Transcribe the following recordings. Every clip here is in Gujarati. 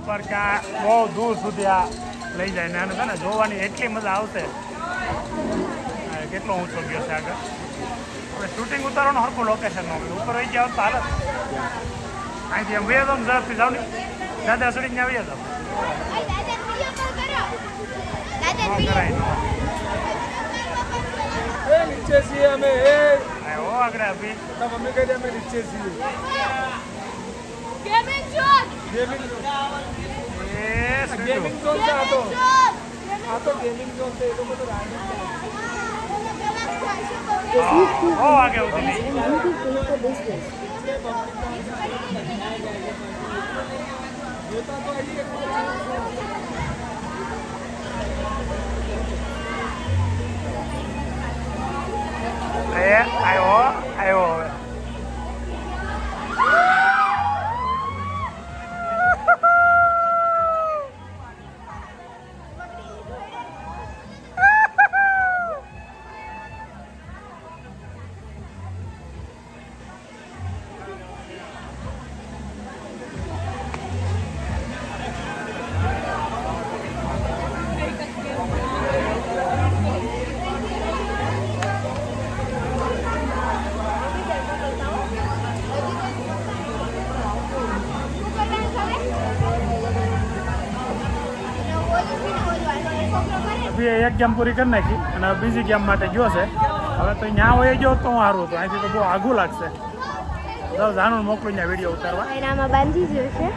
પર ક્યાં બહુ દૂર સુધી આ લઈ જાય ને આને છે ને જોવાની એટલી મજા આવશે. કેટલો ઊંચો ગયો છે આગળ. આપણે શૂટિંગ ઉતારવાનું હરખું લોકેશન ન હોય ઉપર રહી ગયા તો હાલત અહીંથી એમ વૈયા જાવ ઝડપથી જાવ ને દાદા સડી ને આવ્યા જાવ नीचे सी हमें ઓ આગળ અભી तब मम्मी कहते हमें नीचे सी गेमिंग जोन એ गेमिंग जोन से आ तो गेमिंग जोन से तो मतलब ઓ આગે ઉતરી આવ્યો હવે એક ગેમ પૂરી કરી નાખી અને બીજી ગેમ માટે ગયો છે. હવે તો ત્યાં હોય ગયો તો હું સારું હતું. અહીંથી તો બહુ આઘું લાગશે. દસ જાનું મોકલું ત્યાં વિડીયો ઉતારવા. એનામાં બાંધી જશે.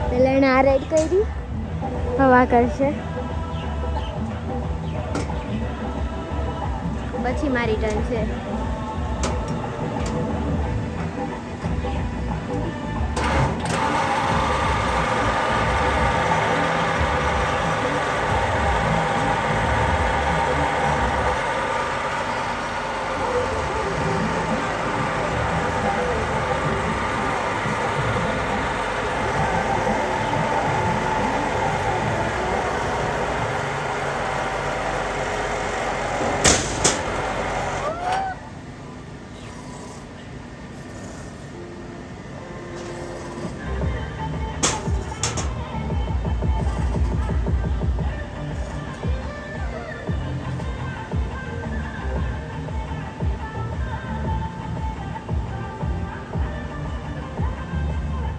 પેલા એને આ રાઈડ કરી હવા કરશે પછી મારી ટર્ન છે.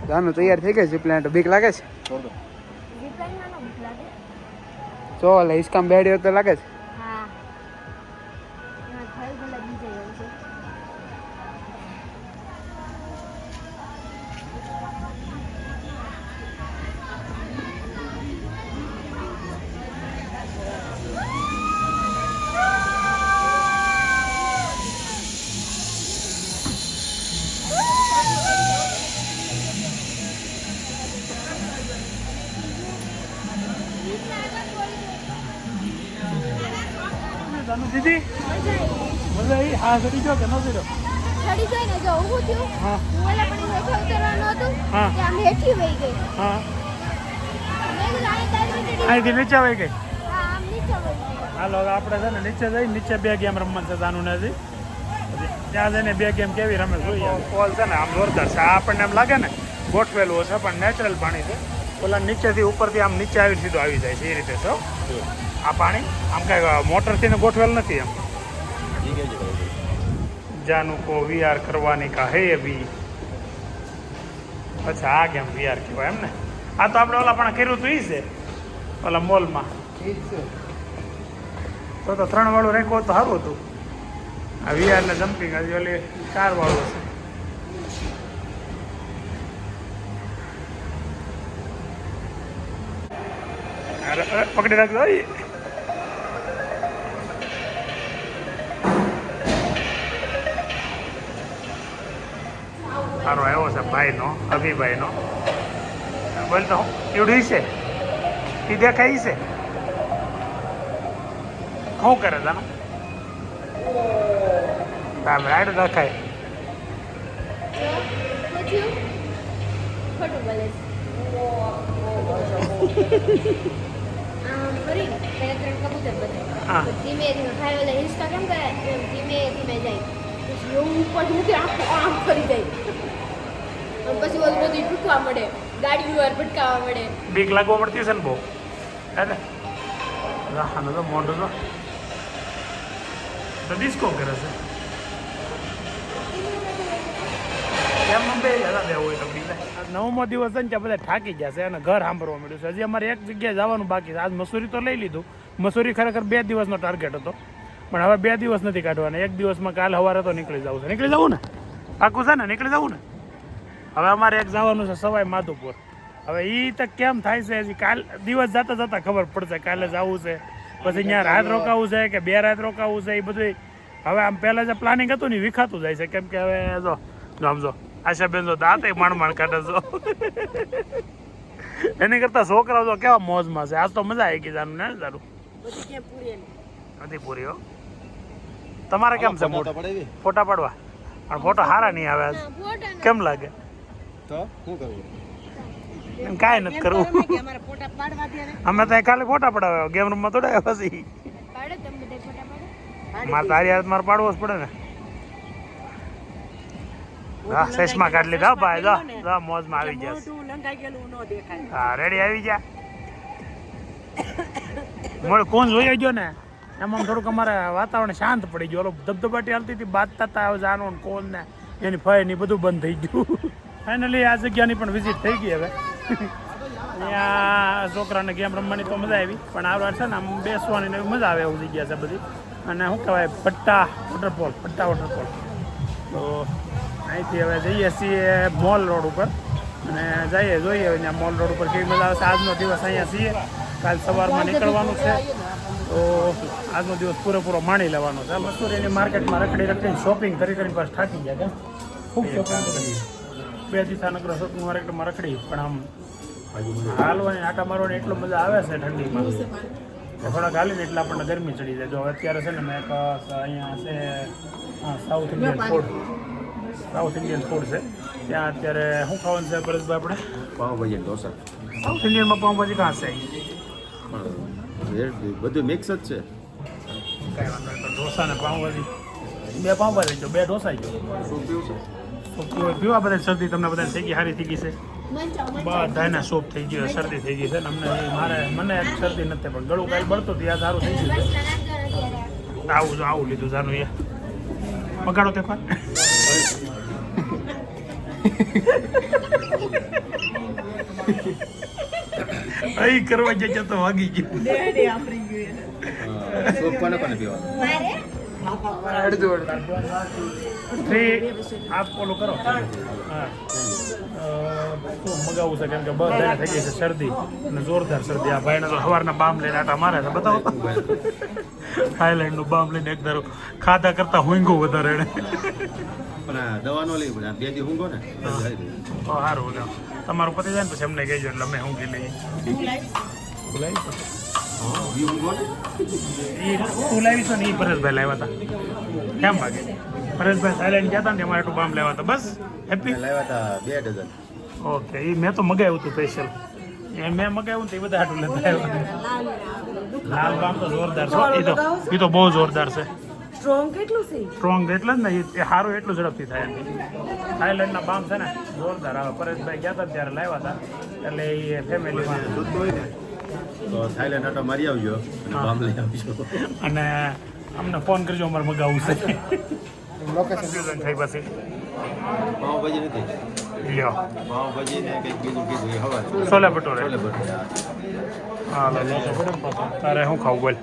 જાનું તૈયાર થઈ ગઈ છે પ્લાન્ટ બીક લાગે છે જો એટલે હિસકામ બેડ્યો તો લાગે છે દીદી મજા આવી. હા ચડી ગયો કે ન ચડ્યો? ચડી ગઈ ને જો ઊભું થયું હા હું ઓલા પણ હેઠે ઉતરવાનું હતું હા. કે આમ હેઠી વહી ગઈ હા મેં કીધું આની તારી ચડી અહીંથી નીચે આવી ગઈ. હા આમ નીચે વહી ગઈ. હાલો હવે આપણે છે ને નીચે જઈ નીચે બે ગેમ રમવાનું છે જાનું ને હજી ત્યાં જઈને બે ગેમ કેવી રમે જોઈએ. પોલ છે ને આમ જોરદાર છે. આ આપણને એમ લાગે ને ગોઠવેલું હશે પણ નેચરલ પાણી છે. ઓલા નીચેથી ઉપરથી આમ નીચે આવી સીધું આવી જાય છે એ રીતે છે. આ પાણી આમ કાંઈ મોટરથી ને ગોઠવેલ નથી એમ. જાનું કો વીઆર કરવાની કા હે અભી. અચ્છા આ ગેમ વીઆર કહેવાય એમ ને. આ તો આપણે ઓલા પણ કર્યું હતું એ છે ઓલા મોલમાં. તો 3 વાળું રાખ્યું હોત તો સારું હતું. આ વીઆર ને જમ્પિંગ હજી ઓલી 4 વાળું હશે. પકડી રાખજો. સારો આવ્યો છે ભાઈનો અભિભાઈનો. બોલ તો એવડું છે એ દેખાય છે. શું કરે જાનો તામ રાઈડ દેખાય. ખોટું બોલે ફરી પહેલા 3 કબૂતર બતાવ્યા ધીમે ધીમે ભાઈ ઓલા હિંચકા કેમ કરે એમ ધીમે ધીમે જાય પછી એવું ઉપર મૂકી આમ ફરી જાય અને પછી ઓલું બધું ભૂકવા મળે ગાડી વાર ભટકાવા મળે બીક લાગવા મળતી છે ને બહુ હે ને રાહાનો તો મોઢું તો ડિસ્કો કરે છે એમ બે હોય તો નવમો દિવસ છે ને ત્યાં બધા થાકી જશે અને ઘર સાંભળવા મળ્યું છે હજી અમારે એક જગ્યાએ જવાનું બાકી છે આજ મસૂરી તો લઈ લીધું મસૂરી ખરેખર 2 દિવસનો ટાર્ગેટ હતો પણ હવે 2 દિવસ નથી કાઢવાના એક દિવસમાં કાલ સવારે તો નીકળી જવું ને પાકું છે ને નીકળી જવું ને હવે અમારે એક જવાનું છે સવાઈ માધુપુર હવે એ તો કેમ થાય છે હજી કાલ દિવસ જતા જતા ખબર પડશે કાલે જવું છે પછી ત્યાં રાત રોકાવું છે કે 2 રાત રોકાવું છે એ બધું હવે આમ પહેલાં જે પ્લાનિંગ હતું ને વિખાતું જાય છે કેમ કે હવે જો સમજો આશાબેન જો દાંતે માણ કાઢે છો એની કરતા છોકરાઓ તો કેવા મોજમાં છે આજ તો મજા આવી ગઈ જાનું ને તારું નથી પૂરી હો તમારે કેમ છે ફોટા પાડવા પણ ફોટો સારા નહીં આવે આજ કેમ લાગે તો શું કરવું કાંઈ નથી કરવું અમે તો ખાલી ફોટા પડાવ્યા ગેમ રૂમમાં થોડા પછી મારે તારી હાથ મારે પાડવો જ પડે ને હા ચશ્મા કાઢી લીધા ભાઈ જો મોજમાં આવી ગયા હા રેડી આવી ગયા મળે કોણ જોઈ ગયો ને એમાં થોડુંક અમારે વાતાવરણ શાંત પડી ગયું ઓલો ધબધબાટી હાલતી હતી બાજતા હતા જાનો કોણ ને એની ફય ને બધું બંધ થઈ ગયું ફાઇનલી આ જગ્યાની પણ વિઝિટ થઈ ગઈ હવે અહીંયા છોકરાને ગેમ રમવાની તો મજા આવી પણ આ વાર છે ને આમ બેસવાની મજા આવે એવું જગ્યા છે બધી અને શું કહેવાય પટ્ટા વોટરફોલ તો અહીંથી હવે જઈએ છીએ મોલ રોડ ઉપર અને જઈએ જોઈએ અહીંયા મોલ રોડ ઉપર કેવી મજા આવશે આજનો દિવસ અહીંયા છીએ કાલ સવારમાં નીકળવાનું છે તો આજનો દિવસ પૂરેપૂરો માણી લેવાનો છે મસૂરીની માર્કેટમાં રખડીને શોપિંગ કરીને પાછ થાકી ગયા કે ખૂબ શોપિંગ કરી 2 દિવસ નગર શોપિંગ માર્કેટમાં રખડી પણ આમ હાલવાની આટા મારવાની એટલો મજા આવે છે ઠંડીમાં થોડાક હાલીને એટલે આપણને ગરમી ચડી જાય જો અત્યારે છે ને મેં એક અહીંયા છે સાઉથ ઇન્ડિયન ફૂડ છે ત્યાં અત્યારે શું ખાવાનું છે પરેશભાઈ આપણે પાવભાજી ઢોસા સાઉથ ઇન્ડિયનમાં પાવભાજી કાં છે બધું મિક્સ જ છે કાંઈ વાંધો નહીં તો ઢોસા ને પાવભાજી 2 પાવભાજી જો 2 ઢોસા જો શું પીવું છે તો પીવા બધા શરદી તમને બધા થઈ ગઈ સારી થઈ ગઈ છે બધાને સૂપ થઈ ગયો શરદી થઈ ગઈ છે ને મને એક શરદી નથી પણ ગળું કાંઈ બળતું હતું યાદ સારું થઈ ગયું છે આવું લીધું જાનું એ પગાડો તે પણ અહીં કરવા જઈએ તો વાગી ગયું સૂપ કોને કોને પીવાનું ઓલું કરો હા મગાવવું છે કેમ કે બધાને થઈ ગઈ છે શરદી અને જોરદાર શરદી આ ભાઈને તો સવારના બામ લઈને આટા મારે છે બતાવો થાઈલેન્ડનું બામ લઈને એક ધારો ખાધા કરતા હુંગો વધારે એને પણ દવા નો લેવી પડે 2 દી ઊંઘો ને સારું તમારું પતિ જાય ને પછી અમને કહેજો એટલે અમે ઊંઘી લઈએ બોલાવી તું લાવી છો ને એ પરેશભાઈ લાવ્યા હતા કેમ ભાગે પરેશભાઈ થાઈલેન્ડ ગયા હતા ને અમારે એટલું બામ લેવા હતા બસ હેપી લાવ્યા હતા 2 ડઝન ઓકે એ મેં તો મગાવ્યું હતું સ્પેશિયલ મેં મગાવ્યું તો એ બધા હાટું લેતા આવ્યા લાલ બામ તો જોરદાર છે એ તો બહુ જોરદાર છે સ્ટ્રોંગ એટલે જ ને એ સારું એટલું ઝડપથી થાય થાઈલેન્ડના બામ છે ને જોરદાર આવે પરેશભાઈ ગયા હતા ત્યારે લાવ્યા હતા એટલે એ ફેમિલીમાં તો થાઈલેન્ડ આટો મારી આવજો અને બામ લઈ આવજો અને અમને ફોન કરજો અમારે મગાવવું છે લોકેશન થઈ પછી પાવભાજી નથી લ્યો પાવભાજી ને કંઈક બીજું કીધું એ હવા છોલે ભટુરે છોલે ભટુરે હા તારે શું ખાવું બોલ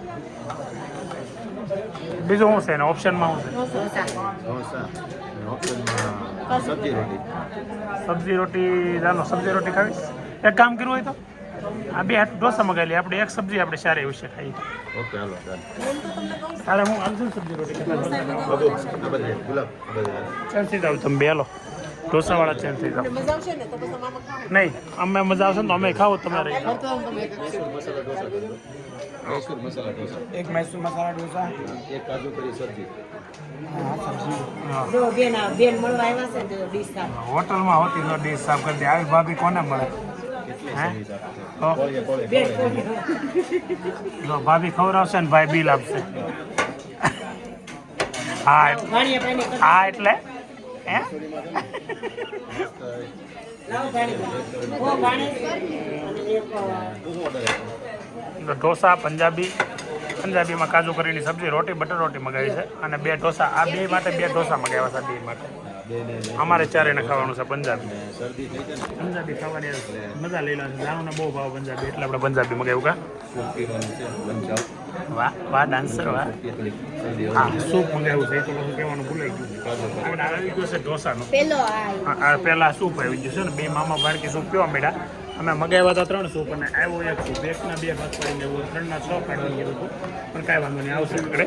બીજું શું છે ને ઓપ્શનમાં શું છે ઢોસા ઓપ્શનમાં સબ્જી રોટી જાનો સબ્જી રોટી ખાવીશ એક કામ કરવું હોય તો આ 2 ઢોસા મગાવી લઈએ આપણે એક સબ્જી આપણે સારી વિશે ખાઈએ ઓકે હાલો તારે હું આલશું સબ્જી રોટી બધું ગુલાબ ચેન્જ થઈ જાવ તમે બે હાલો ઢોસાવાળા ચેન્જ થઈ જાવ નહીં અમે મજા આવશે ને તો અમે ખાવો તમારે મસાલા ઢોસા એક મૈસૂર મસાલા ઢોસા એક કાજુ કરી સબ્જી હોટલમાં હોતી તો ડીશ સાફ કરી દે આવી ભાભી કોને મળે જો ભાભી ખવડાવશે ને ભાઈ બિલ આપશે હા પાણી આપણે હા એટલે હે લાવો પાણી ઓ પાણી ઢોસા પંજાબીમાં કાજુ કરીની સબ્જી રોટી બટર રોટી મગાવી છે અને 2 ઢોસા આ બે માટે 2 ઢોસા મગાવ્યા છે બે માટે અમારે ચારેને ખાવાનું છે પંજાબી ખાવાની મજા લઈ લો જાણુને બહુ ભાવ પંજાબી એટલે આપણે પંજાબી મગાવ્યું કા વાહ વાહ ડાન્સર વાહ હા સૂપ મગાવ્યું છે એ તો હું કહેવાનું ભૂલાઈ ગયું આપણે આવી ગયો છે ઢોસાનો આ પહેલાં સૂપ આવી ગયું છે ને બે મામા ભાડકી સૂપ પીવા મળ્યા અમે મગાવ્યા હતા 3 સૂપ અને આવ્યો 1 સૂપ એકના 2 ભાગ પાડીને એવું 3ના 6 પાડવાનું કીધું હતું પણ કાંઈ વાંધો નહીં આવશે નીકળે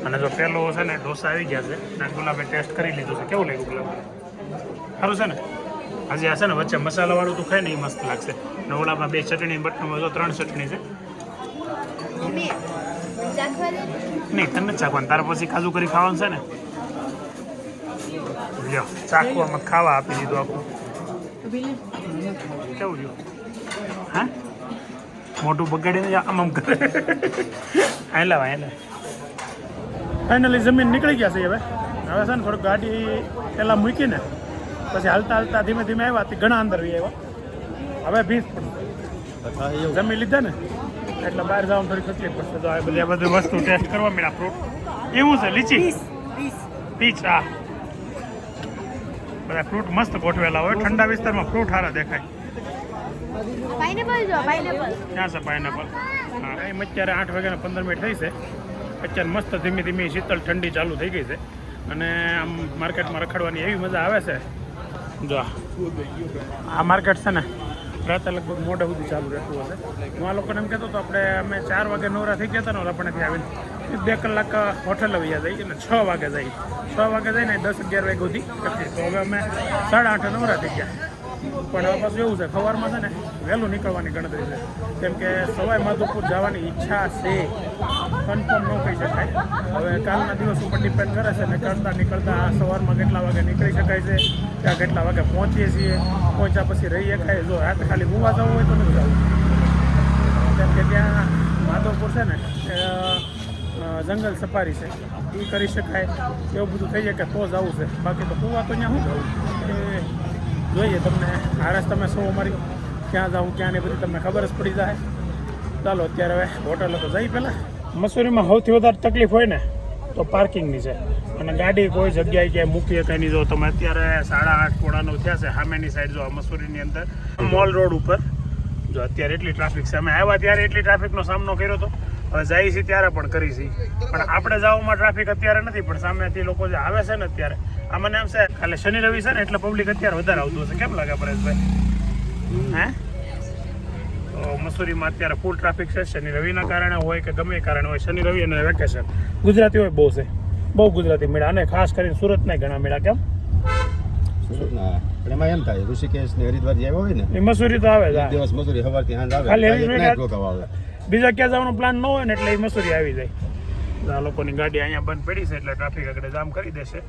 અને જો પહેલો છે ને ઢોસા આવી ગયા છે અને ગુલાબે ટેસ્ટ કરી લીધું છે કેવું લાગ્યું ગુલાબ સારું છે ને હજી આ છે ને વચ્ચે મસાલાવાળું તું ખાય ને એ મસ્ત લાગશે અને ઓલામાં 2 ચટણી બટનમાં જો 3 ચટણી છે નહીં તને ચાખવાનું તાર પછી કાજુ કરી ખાવાનું છે ને લ્યો ચાખવામાં ખાવા આપી દીધું આખું કેવું રહ્યું હા મોટું બગાડીને આમ કરે હાલા ફાઇનલી જમીન નીકળી ગયા છે હવે છે ને થોડીક ગાડી પહેલાં મૂકીને પછી હાલતા ધીમે ધીમે આવ્યા ઘણા અંદર આવ્યા હવે 20 જમી લીધા ને એટલે બહાર જવાનું થોડી તકલીફ પડશે તો આ બધી વસ્તુ ટેસ્ટ કરવા મળ્યા ફ્રૂટ એવું છે લીચી પીચ હા બધા ફ્રૂટ મસ્ત ગોઠવેલા હોય ઠંડા વિસ્તારમાં ફ્રૂટ સારા દેખાય ક્યાં છે પાઇનેપલ હા એમ અત્યારે 8 વાગ્યાને 15 મિનિટ થઈ છે અત્યારે મસ્ત ધીમી ધીમી શીતળ ઠંડી ચાલુ થઈ ગઈ છે અને આમ માર્કેટમાં રખડવાની એવી મજા આવે છે જો આ માર્કેટ છે ને રાતે લગભગ મોડે સુધી ચાલુ રહેતું હશે હું આ લોકોને એમ કહેતો હતો આપણે અમે 4 વાગે નવરા થઈ ગયા હતા ને આપણેથી આવીને 2 કલાક હોટલ વયા જઈએ અને 6 વાગે જઈએ 6 વાગે જઈને 10-11 વાગે સુધી પછી તો હવે અમે 8:30 નવરા થઈ ગયા પણ હવે પાછું એવું છે સવારમાં છે ને વહેલું નીકળવાની ગણતરી છે કેમ કે સવાઈ માધોપુર જવાની ઈચ્છા છે કન્ફર્મ ન કહી શકાય હવે કાલના દિવસ ઉપર ડિપેન્ડ કરે છે નીકળતા સવારમાં કેટલા વાગે નીકળી શકાય છે ત્યાં કેટલા વાગે પહોંચીએ છીએ પહોંચ્યા પછી રહીએ ખાઈએ જો રાતે ખાલી ગોવા જવું હોય તો નથી જવું કેમ કે ત્યાં માધવપુર છે ને જંગલ સફારી છે એ કરી શકાય એવું બધું થઈ જાય કે તો જવું છે બાકી તો ગોવા તો ત્યાં શું જવું એ જોઈએ તમને આરસ તમે શું અમારી ક્યાં જાઉં ક્યાં ને બધી તમને ખબર જ પડી જાય ચાલો અત્યારે હવે હોટલ તો જઈ પહેલાં મસૂરીમાં સૌથી વધારે તકલીફ હોય ને તો પાર્કિંગની છે અને ગાડી કોઈ જગ્યાએ ક્યાંય મૂકીએ કંઈ નહીં જો તમે અત્યારે 8:30-9 થયા છે સામેની સાઈડ જો મસૂરીની અંદર મોલ રોડ ઉપર જો અત્યારે એટલી ટ્રાફિક છે અમે આવ્યા ત્યારે એટલી ટ્રાફિકનો સામનો કર્યો હતો હવે જઈએ છીએ ત્યારે પણ કરી છીએ પણ આપણે જવામાં ટ્રાફિક અત્યારે નથી પણ સામેથી લોકો જે આવે છે ને અત્યારે આ મને એમ છે કાલે શનિ રવિ છે ને એટલે પબ્લિક અત્યારે વધારે આવતું હશે કેમ લાગે પરેશભાઈ હે તો મસૂરીમાં અત્યારે ફૂલ ટ્રાફિક છે શનિ રવિના કારણે હોય કે ગમે એ કારણે હોય શનિ રવિ અને વેકેશન ગુજરાતી હોય બહુ છે બહુ ગુજરાતી મેળા અને ખાસ કરીને સુરતના ઘણા મેળા કેમ સુરતના પણ એમાં એમ થાય ઋષિકેશ ને હરિદ્વાર જે આવ્યો હોય ને એ મસૂરી તો આવે એક દિવસ મસૂરી સવારથી સાંજ આવે ખાલી એક નાઈટ રોકાવા આવે બીજા ક્યાં જવાનો પ્લાન ન હોય ને એટલે એ મસૂરી આવી જાય આ લોકોની ગાડી અહીંયા બંધ પડી છે એટલે ટ્રાફિક આગળ જામ કરી દેશે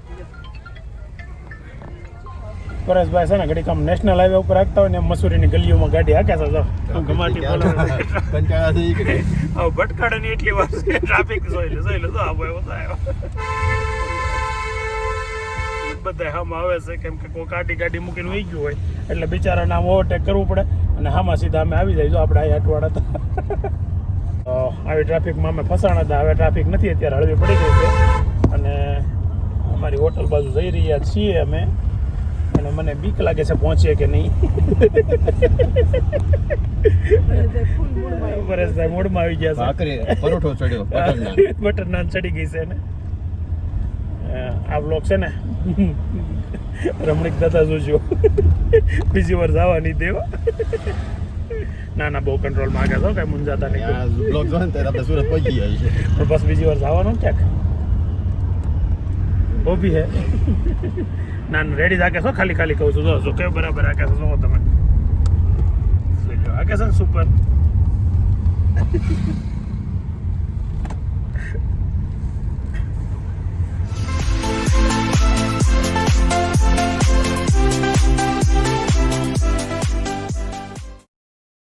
પરેશભાઈ છે ને ઘડીક આમ નેશનલ હાઈવે ઉપર રાખતા હોય ને મસૂરીની ગલીઓમાં ગાડી હાકે છે જો ગમાટી બોલે કંટાળાથી કે હવે ભટકાડે એટલી વાર છે ટ્રાફિક જોઈ લે જો આ ભાઈ આવ્યો બધા હામ આવે છે કેમ કે કોઈ ગાડી મૂકીને વહી ગયું હોય એટલે બિચારાને આમ ઓવરટેક કરવું પડે અને હામાં સીધા અમે આવી જાય જો આપણે અહીંયા અટવાડા હતા આવી ટ્રાફિકમાં અમે ફસાણા હતા હવે ટ્રાફિક નથી અત્યારે હળવી પડી ગઈ છે અને અમારી હોટલ બાજુ જઈ રહ્યા છીએ અમે અને મને બીક લાગે છે પહોંચીએ કે નહીં પરેશભાઈ મૂડમાં આવી ગયા ભાખરી પરોઠો ચડ્યો બટર નાન ચડી ગઈ છે ને આ બ્લોક છે ને રમણીક દાદા જોજો બીજી વાર જવા નહીં દેવા ના બહુ કંટ્રોલમાં આગળ જાઓ કાંઈ મુંજાતા નહીં બ્લોક જો ને ત્યારે આપણે સુરત પહોંચી જાય છે પણ બસ બીજી વાર જવાનું ક્યાંક वो भी है ના રેડી રાખે છો ખાલી કહું છું જો કેવું બરાબર રાખે છો જો તમે આગે છે ને સુપર